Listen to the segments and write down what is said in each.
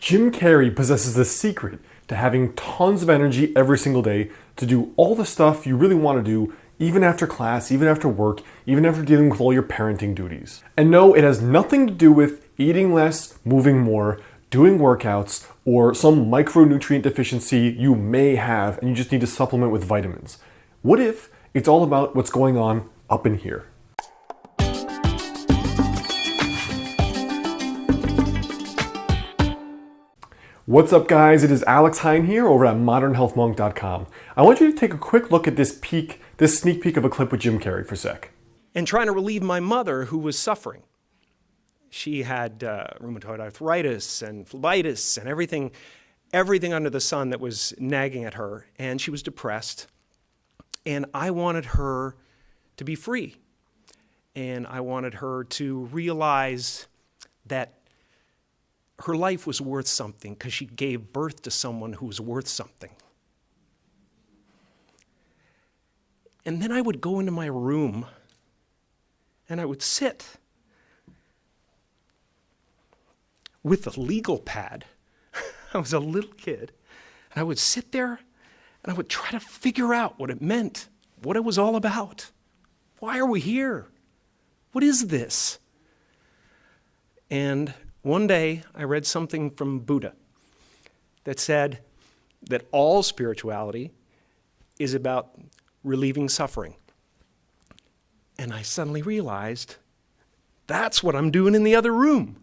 Jim Carrey possesses the secret to having tons of energy every single day to do all the stuff you really want to do, even after class, even after work, even after dealing with all your parenting duties. And no, it has nothing to do with eating less, moving more, doing workouts, or some micronutrient deficiency you may have and you just need to supplement with vitamins. What if it's all about what's going on up in here? What's up, guys? It is Alex Hine here over at modernhealthmonk.com. I want you to take a quick look at this sneak peek of a clip with Jim Carrey for a sec. And trying to relieve my mother, who was suffering. She had rheumatoid arthritis and phlebitis and everything under the sun that was nagging at her, and she was depressed. And I wanted her to be free. And I wanted her to realize that her life was worth something because she gave birth to someone who was worth something. And then I would go into my room and I would sit with a legal pad. I was a little kid. And I would sit there and I would try to figure out what it meant, what it was all about. Why are we here? What is this? And one day, I read something from Buddha that said that all spirituality is about relieving suffering. And I suddenly realized that's what I'm doing in the other room.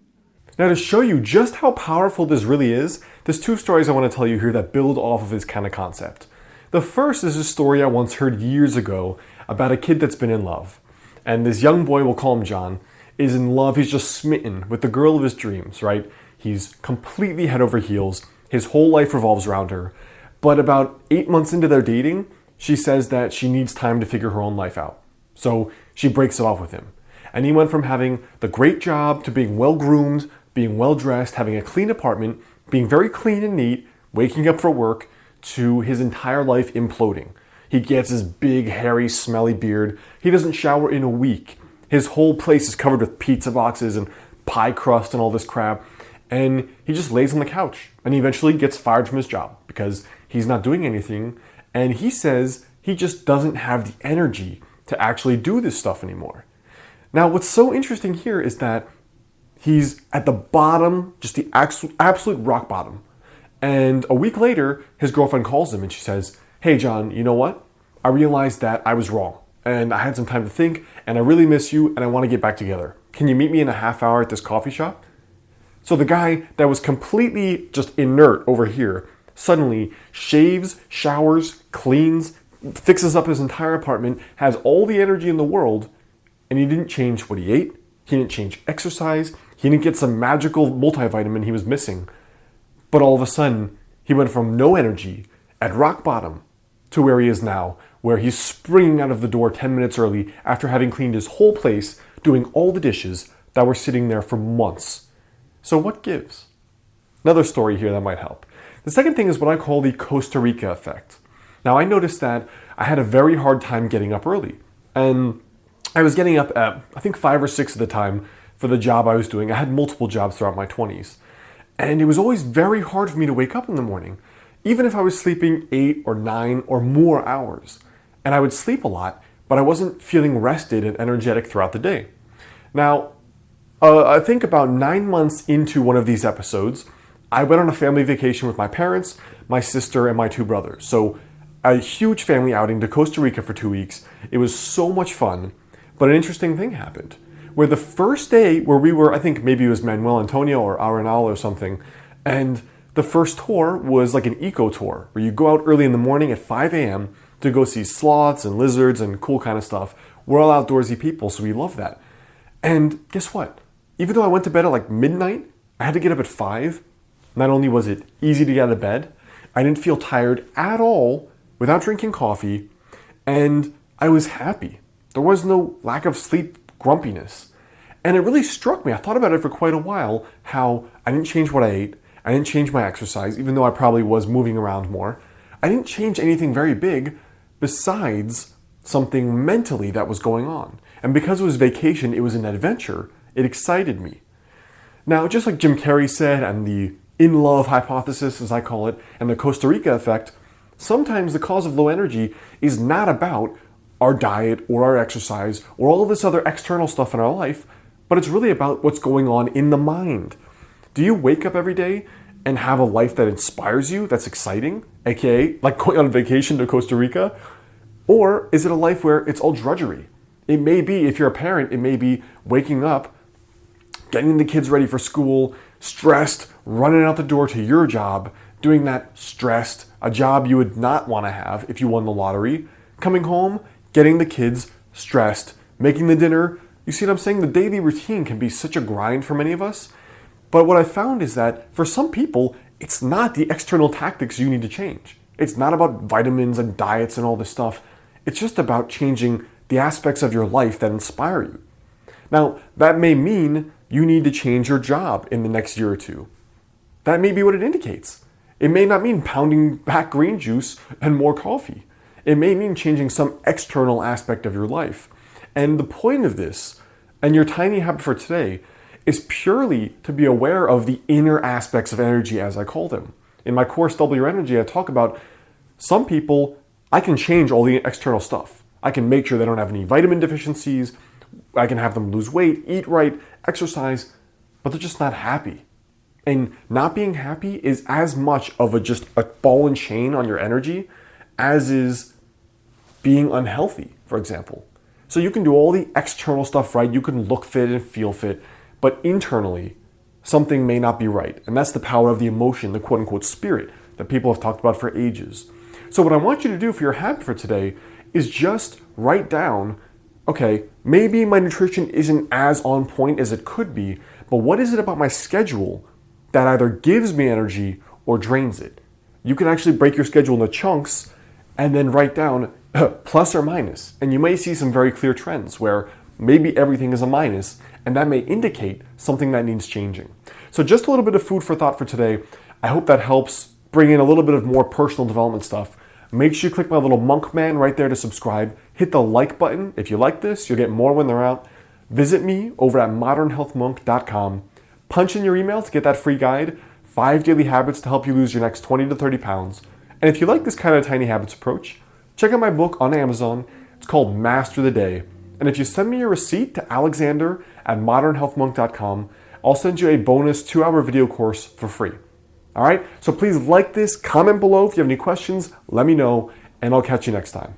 Now, to show you just how powerful this really is, there's two stories I want to tell you here that build off of this kind of concept. The first is a story I once heard years ago about a kid that's been in love. And this young boy, we'll call him John, is in love. He's just smitten with the girl of his dreams, right? He's completely head over heels. His whole life revolves around her. But about 8 months into their dating, she says that she needs time to figure her own life out. So she breaks it off with him. And he went from having the great job to being well-groomed, being well-dressed, having a clean apartment, being very clean and neat, waking up for work, to his entire life imploding. He gets his big, hairy, smelly beard. He doesn't shower in a week. His whole place is covered with pizza boxes and pie crust and all this crap. And he just lays on the couch. And he eventually gets fired from his job because he's not doing anything. And he says he just doesn't have the energy to actually do this stuff anymore. Now, what's so interesting here is that he's at the bottom, just the absolute rock bottom. And a week later, his girlfriend calls him and she says, "Hey, John, you know what? I realized that I was wrong. And I had some time to think, and I really miss you, and I want to get back together. Can you meet me in a half hour at this coffee shop?" So the guy that was completely just inert over here suddenly shaves, showers, cleans, fixes up his entire apartment, has all the energy in the world, and he didn't change what he ate, he didn't change exercise, he didn't get some magical multivitamin he was missing. But all of a sudden, he went from no energy at rock bottom to where he is now, where he's springing out of the door 10 minutes early after having cleaned his whole place, doing all the dishes that were sitting there for months. So what gives? Another story here that might help. The second thing is what I call the Costa Rica effect. Now, I noticed that I had a very hard time getting up early. And I was getting up at, I think, 5 or 6 at the time for the job I was doing. I had multiple jobs throughout my 20s. And it was always very hard for me to wake up in the morning, even if I was sleeping 8 or 9 or more hours. And I would sleep a lot, but I wasn't feeling rested and energetic throughout the day. Now, I think about 9 months into one of these episodes, I went on a family vacation with my parents, my sister, and my 2 brothers. So a huge family outing to Costa Rica for 2 weeks. It was so much fun, but an interesting thing happened. Where the first day where we were, I think maybe it was Manuel Antonio or Arenal or something, and the first tour was like an eco tour, where you go out early in the morning at 5 a.m., to go see sloths and lizards and cool kind of stuff. We're all outdoorsy people, so we love that. And guess what? Even though I went to bed at like midnight, I had to get up at 5. Not only was it easy to get out of bed, I didn't feel tired at all without drinking coffee, and I was happy. There was no lack of sleep grumpiness. And it really struck me, I thought about it for quite a while, how I didn't change what I ate, I didn't change my exercise, even though I probably was moving around more. I didn't change anything very big, besides something mentally that was going on. And because it was vacation, it was an adventure, it excited me. Now, just like Jim Carrey said, and the in love hypothesis, as I call it, and the Costa Rica effect, sometimes the cause of low energy is not about our diet or our exercise or all of this other external stuff in our life, but it's really about what's going on in the mind. Do you wake up every day and have a life that inspires you, that's exciting, aka like going on vacation to Costa Rica? Or is it a life where it's all drudgery? It may be, if you're a parent, it may be waking up, getting the kids ready for school, stressed, running out the door to your job, doing that stressed, a job you would not want to have if you won the lottery, coming home, getting the kids stressed, making the dinner. You see what I'm saying? The daily routine can be such a grind for many of us. But what I found is that for some people, it's not the external tactics you need to change. It's not about vitamins and diets and all this stuff. It's just about changing the aspects of your life that inspire you. Now, that may mean you need to change your job in the next year or two. That may be what it indicates. It may not mean pounding back green juice and more coffee. It may mean changing some external aspect of your life. And the point of this, and your tiny habit for today, is purely to be aware of the inner aspects of energy, as I call them. In my course, Double Your Energy, I talk about some people, I can change all the external stuff. I can make sure they don't have any vitamin deficiencies. I can have them lose weight, eat right, exercise, but they're just not happy. And not being happy is as much of just a ball and chain on your energy as is being unhealthy, for example. So you can do all the external stuff right. You can look fit and feel fit, but internally, something may not be right. And that's the power of the emotion, the quote unquote spirit that people have talked about for ages. So what I want you to do for your habit for today is just write down, okay, maybe my nutrition isn't as on point as it could be, but what is it about my schedule that either gives me energy or drains it? You can actually break your schedule into chunks and then write down plus or minus. And you may see some very clear trends where maybe everything is a minus, and that may indicate something that needs changing. So just a little bit of food for thought for today. I hope that helps bring in a little bit of more personal development stuff. Make sure you click my little monk man right there to subscribe. Hit the like button if you like this. You'll get more when they're out. Visit me over at modernhealthmonk.com. Punch in your email to get that free guide, 5 daily habits to help you lose your next 20 to 30 pounds. And if you like this kind of tiny habits approach, check out my book on Amazon. It's called Master the Day. And if you send me a receipt to alexander@modernhealthmonk.com, I'll send you a bonus 2-hour video course for free. All right, so please like this, comment below if you have any questions, let me know, and I'll catch you next time.